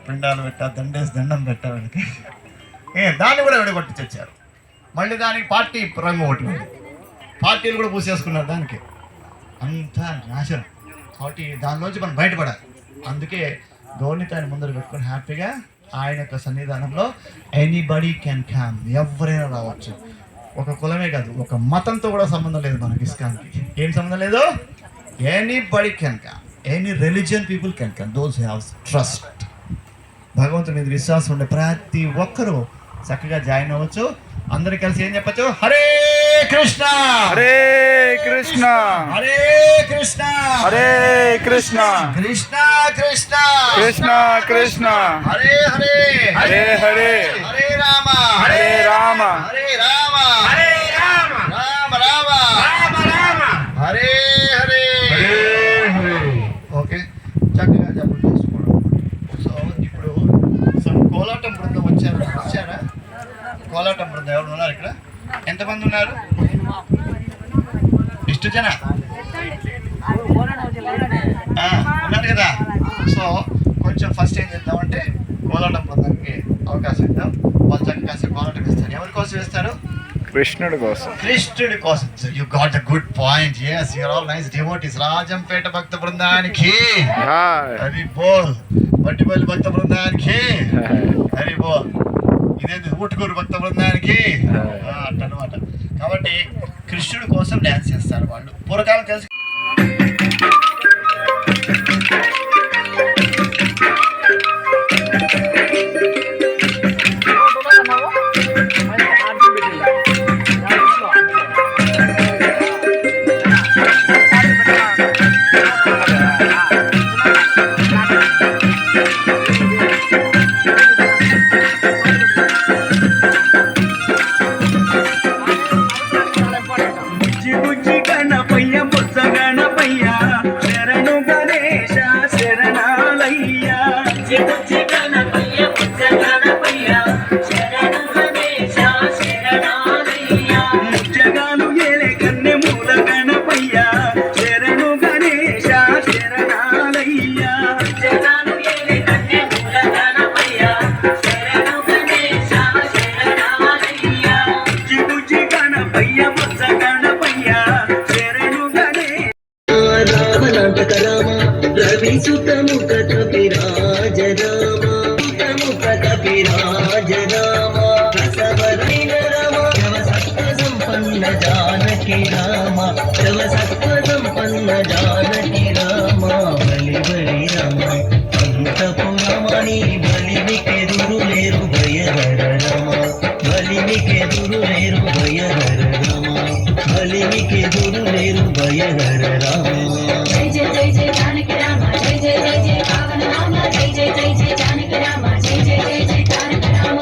పిండాలు పెట్టా, దండేసి దండం పెట్టా వాళ్ళకి. దాన్ని కూడా విడగొట్టి తెచ్చారు. మళ్ళీ దానికి పార్టీ రంగు ఒకటి, పార్టీలు కూడా పూసేసుకున్నారు దానికి. అంతా నాశనం. కాబట్టి దానిలోంచి మనం బయటపడాలి. అందుకే గౌర్నితాన్ని ముందర పెట్టుకొని హ్యాపీగా ఆయన యొక్క సన్నిధానంలో ఎనీబడీ క్యాన్ కమ్, ఎవరైనా రావచ్చు. ఒక కులమే కాదు, ఒక మతంతో కూడా సంబంధం లేదు మనకి. ఇస్కాన్కి ఏం సంబంధం లేదు. Anybody can come, any religion people can come, those have trust. భగవంతుని మీద విశ్వాసం ఉండే ప్రతి ఒక్కరూ చక్కగా జాయిన్ అవ్వచ్చు. అందరు కలిసి ఏం చెప్పచ్చు? హరే కృష్ణ హరే కృష్ణ హరే కృష్ణ హరే కృష్ణ కృష్ణ కృష్ణ కృష్ణ కృష్ణ హరే హరే హరే హరే హరే రామ హరే రామ హరే రామ హరే రామ రామ రామ రామ రామ హరే హరే హరే హరే. ఓకే, చక్కగా జపం చేసుకోవడం. సో ఇప్పుడు కోలాటం బృందం వచ్చారా? కోలాటం బృందం ఎవరు ఉన్నారు ఇక్కడ? ఎంతమంది ఉన్నారు? ఇష్ట జన ఉన్నారు కదా. సో కొంచెం ఫస్ట్ ఏం చేద్దామంటే కోలాటం బృందానికి అవకాశం ఇద్దాం. వాళ్ళు చక్కగా కోలాటం వేస్తారు. ఎవరి కోసం వేస్తారు? కృష్ణుడి కోసం. కృష్ణుడి కోసం. You got a good point. yes, you are all nice devotees. Rajampet భక్త బృందానికి హరి బోల్. వడ్డిపల్లి భక్త బృందానికి హరి బోల్. ఇదేంటి ఊటుకూరు భక్త బృందానికి అన్నమాట. కాబట్టి కృష్ణుడి కోసం డ్యాన్స్ చేస్తారు వాళ్ళు. పూర్వకాలం కలిసి जानकी राम शिव सत्व संपन्न जानकी राम बलि बलि राम अंतपुरमणि बलिमिके दुरुलेरु भयहर राम बलिमिके दुरुलेरु भयहर राम बलिमिके दुरुलेरु भयहर राम जय जय जय जय जानकी राम जय जय जय जय पावन राम जय जय जय जय जानकी राम जय जय जय जय तारक राम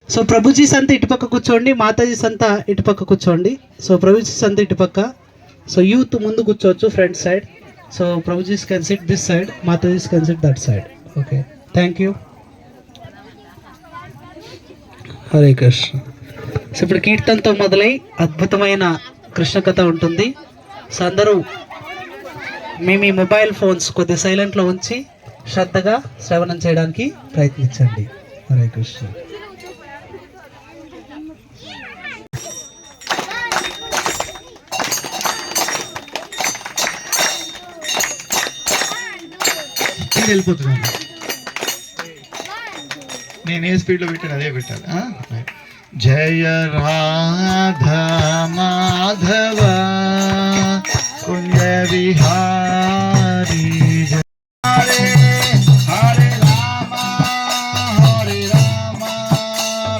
సో ప్రభుజీస్ అంతా ఇటుపక్క కూర్చోండి, మాతాజీస్ అంతా ఇటుపక్క కూర్చోండి. సో ప్రభుజీస్ అంతా ఇటుపక్క. సో యూత్ ముందు కూర్చోవచ్చు front side. So prabhujis can SIT this side, Matajis can SIT that side. Okay, thank you. Hare Krishna. So ఇప్పుడు కీర్తనతో మొదలై అద్భుతమైన కృష్ణ కథ ఉంటుంది. సో అందరూ మీ మొబైల్ ఫోన్స్ కొద్దిగా సైలెంట్లో ఉంచి శ్రద్ధగా శ్రవణం చేయడానికి ప్రయత్నించండి. హరే కృష్ణ. వెళ్ళిపోతున్నాను. నేను ఏ స్పీడ్లో పెట్టాను అదే పెట్టాలి. జయ రాధ మాధవ కుంజ విహారీ హరే హరే రామ హరే రామ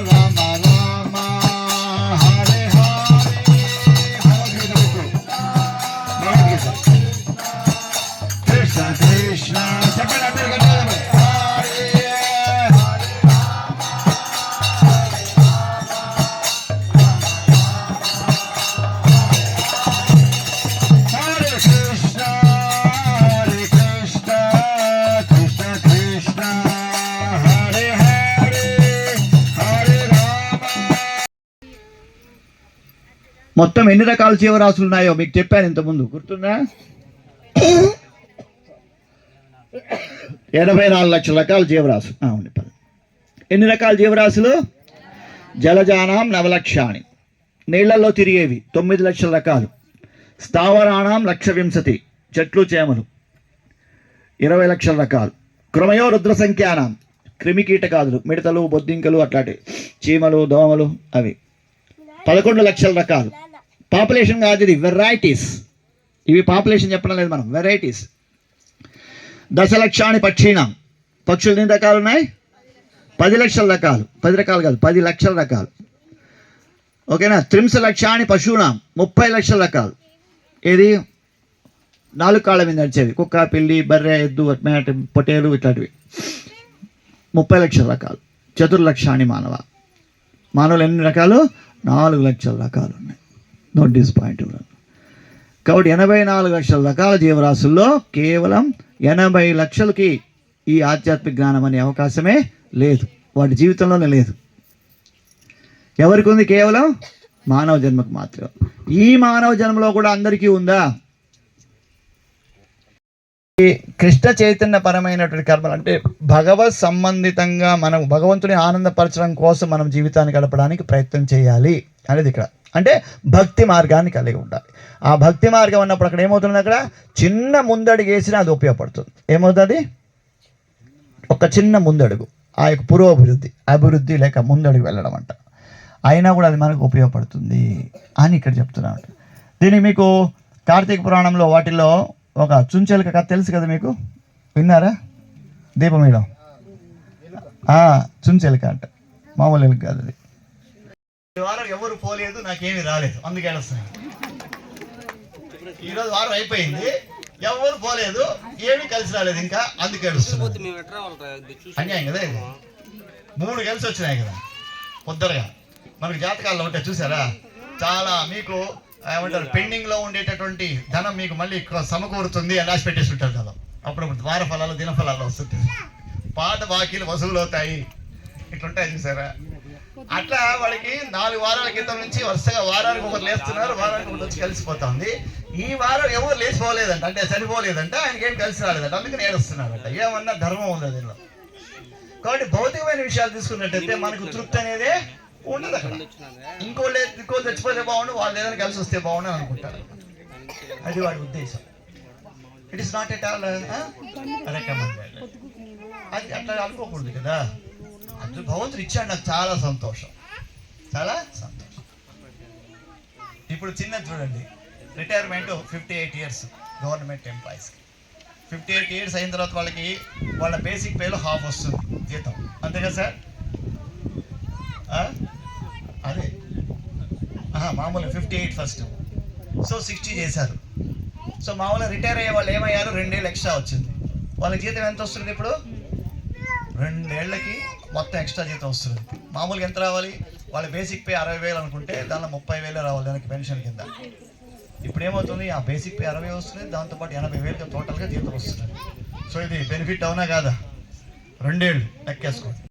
రామ రామ హరే హరే కృష్ణ కృష్ణ మొత్తం ఎన్ని రకాల జీవరాశులు ఉన్నాయో మీకు చెప్పాను ఇంతకుముందు, గుర్తుందా? 84 లక్షల రకాల జీవరాశులు. ఎన్ని రకాల జీవరాశులు? జలజానాం నవలక్షాణి, నీళ్లలో తిరిగేవి 9 లక్షల రకాలు. స్థావరాణం 1,20,000, చెట్లు చేమలు 20 లక్షల రకాలు. క్రమయో రుద్ర సంఖ్యానం, క్రిమి కీటకాదులు, మిడతలు, బొద్దింకలు, అట్లాంటి చీమలు, దోమలు, అవి 11 లక్షల రకాలు. పాపులేషన్ కాదు ఇది, వెరైటీస్. ఇవి పాపులేషన్ చెప్పడం లేదు మనం, వెరైటీస్. 10 లక్షాని పక్షీణం, పక్షులు ఎన్ని రకాలు ఉన్నాయి? 10 లక్షల రకాలు. 10 రకాలు కాదు, 10 లక్షల రకాలు. ఓకేనా? 30 లక్షాని పశువునాం, 30 లక్షల రకాలు. ఏది? 4 కాళ్ళ మీద నడిచేవి, కుక్క, పిల్లి, బర్రె, ఎద్దు, మేట, పొటేలు, ఇట్లాంటివి 30 లక్షల రకాలు. 4 లక్షాని మానవ, మానవులు ఎన్ని రకాలు? 4 లక్షల రకాలు ఉన్నాయి. Note this point. కాబట్టి 84 లక్షల రకాల జీవరాశుల్లో కేవలం 80 లక్షలకి ఈ ఆధ్యాత్మిక జ్ఞానం అనే అవకాశమే లేదు, వాటి జీవితంలోనే లేదు. ఎవరికి ఉంది? కేవలం మానవ జన్మకు మాత్రమే. ఈ మానవ జన్మలో కూడా అందరికీ ఉందా? ఈ కృష్ణ చైతన్య పరమైనటువంటి కర్మలు అంటే భగవత్ సంబంధితంగా మనం భగవంతుని ఆనందపరచడం కోసం మనం జీవితాన్ని గడపడానికి ప్రయత్నం చేయాలి అనేది ఇక్కడ. అంటే భక్తి మార్గాన్ని కలిగి ఉండాలి. ఆ భక్తి మార్గం ఉన్నప్పుడు అక్కడ ఏమవుతుంది? అక్కడ చిన్న ముందడుగు వేసినా అది ఉపయోగపడుతుంది. ఏమవుతుంది? ఒక చిన్న ముందడుగు, ఆ యొక్క అభివృద్ధి లేక ముందడుగు వెళ్ళడం అంట, అయినా కూడా అది మనకు ఉపయోగపడుతుంది అని ఇక్కడ చెప్తున్నాను. దీనికి మీకు కార్తీక పురాణంలో వాటిల్లో ఒక చుంచెలక కథ తెలుసు కదా మీకు, విన్నారా? దీపమీడం చుంచెలక అంట, మామూలు ఎలుక కాదు అది. ఈ వారం ఎవరు పోలేదు, నాకేమీ రాలేదు, అందుకే వస్తున్నాయి. ఈరోజు వారం అయిపోయింది, ఎవరు పోలేదు, ఏమీ కలిసి రాలేదు ఇంకా, అందుకే వస్తున్నాయి. అన్యాయం కదా ఇది. 3 కలిసి వచ్చినాయి కదా పొద్దురగా. మనకు జాతకాల్లో ఉంటాయి చూసారా, చాలా మీకు ఏమంటారు, పెండింగ్లో ఉండేటటువంటి ధనం మీకు మళ్ళీ సమకూరుతుంది అని రాసి పెట్టేసి ఉంటారు కదా. అప్పుడు ద్వార ఫలాలు, దినఫలాలు వస్తుంటాయి, పాత బాకీలు వసూలు అవుతాయి, ఇట్లుంటాయి చూసారా. అట్లా వాళ్ళకి 4 వారాల క్రితం నుంచి వరుసగా వారానికి ఒకరు లేస్తున్నారు, వారానికి ఒకటి వచ్చి కలిసిపోతుంది. ఈ వారం ఎవరు లేచిపోలేదంట, అంటే చనిపోలేదంట, ఆయనకి ఏం కలిసి రాలేదంట, అందుకని ఏడుస్తున్నారంట. ఏమన్నా ధర్మం ఉంది దీనిలో. కాబట్టి భౌతికమైన విషయాలు తీసుకున్నట్టయితే మనకు తృప్తి అనేదే ఉండదు అక్కడ. ఇంకో చచ్చిపోతే బాగుండు, వాళ్ళు ఏదైనా కలిసి వస్తే బాగుండు అని అనుకుంటారు. అది వాడి ఉద్దేశం. It is not at all recommended. అది అట్లా అనుకోకూడదు కదా. అది భగవంతుడు ఇచ్చాడు, నాకు చాలా సంతోషం, చాలా సంతోషం. ఇప్పుడు చిన్నది చూడండి, రిటైర్మెంట్ 58 ఇయర్స్ గవర్నమెంట్ ఎంప్లాయీస్కి. 58 ఇయర్స్ అయిన తర్వాత వాళ్ళకి వాళ్ళ బేసిక్ పేలో హాఫ్ వస్తుంది జీతం, అంతే కదా సార్? అదే మామూలుగా 58 ఫస్ట్, సో 60 చేశారు. సో మామూలుగా రిటైర్ అయ్యే వాళ్ళు ఏమయ్యారు, 2 ఏళ్ళు ఎక్స్ట్రా వచ్చింది. వాళ్ళ జీతం ఎంత వస్తుంది ఇప్పుడు? 2 ఏళ్ళకి మొత్తం ఎక్స్ట్రా జీతం వస్తుంది. మామూలుగా ఎంత రావాలి? వాళ్ళ బేసిక్ పే 60,000 అనుకుంటే దానిలో 30,000 రావాలి దానికి పెన్షన్ కింద. ఇప్పుడు ఏమవుతుంది? ఆ బేసిక్ పే 60 వస్తుంది, దాంతోపాటు 80,000 టోటల్గా జీతం వస్తుంది. సో ఇది బెనిఫిట్ అవునా కాదా? 2 ఏళ్ళు లెక్కేసుకోండి.